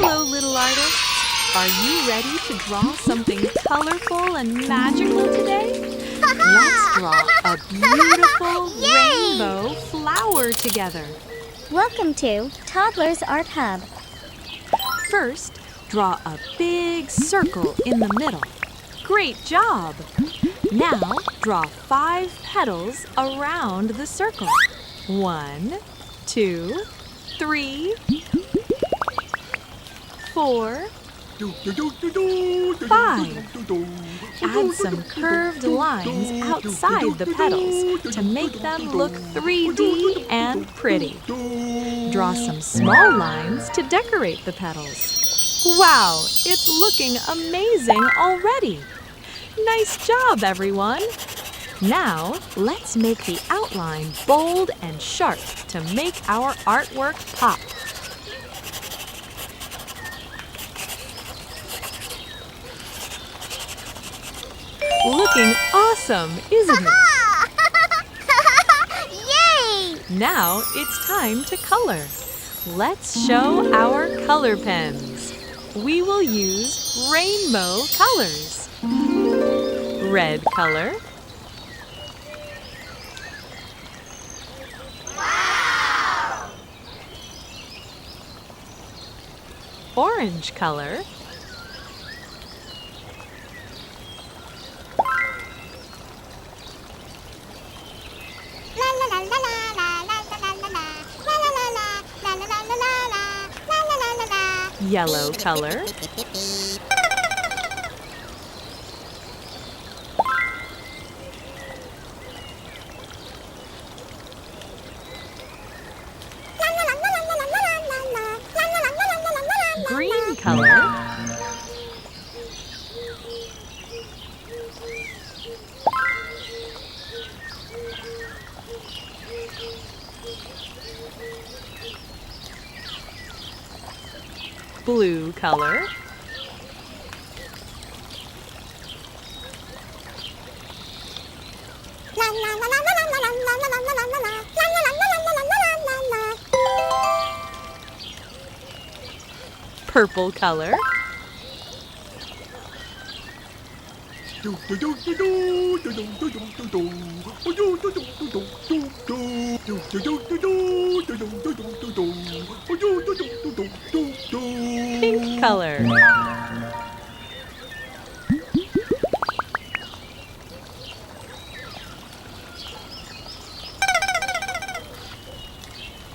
Hello, little artists. Are you ready to draw something colorful and magical today? Let's draw a beautiful rainbow flower together. Welcome to Toddlers Art Hub. First, draw a big circle in the middle. Great job! Now, draw 5 petals around the circle. 1, 2, 3, 4, 5. Add some curved lines outside the petals to make them look 3D and pretty. Draw some small lines to decorate the petals. Wow, it's looking amazing already! Nice job, everyone! Now, let's make the outline bold and sharp to make our artwork pop. Looking awesome, isn't it? Yay! Now it's time to color. Let's show our color pens. We will use rainbow colors. Red color. Wow! Orange color. Yellow color. Green color. Blue color. Purple color. Pink color.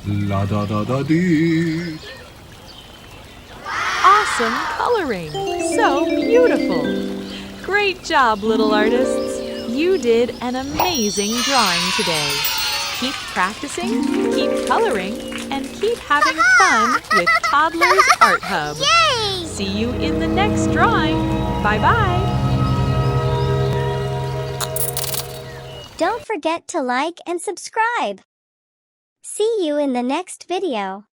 La da da da dee. Awesome coloring! So beautiful! Great job, little artists! You did an amazing drawing today. Keep practicing, keep coloring, and keep having fun with Toddlers Art Hub. Yay! See you in the next drawing. Bye-bye! Don't forget to like and subscribe. See you in the next video.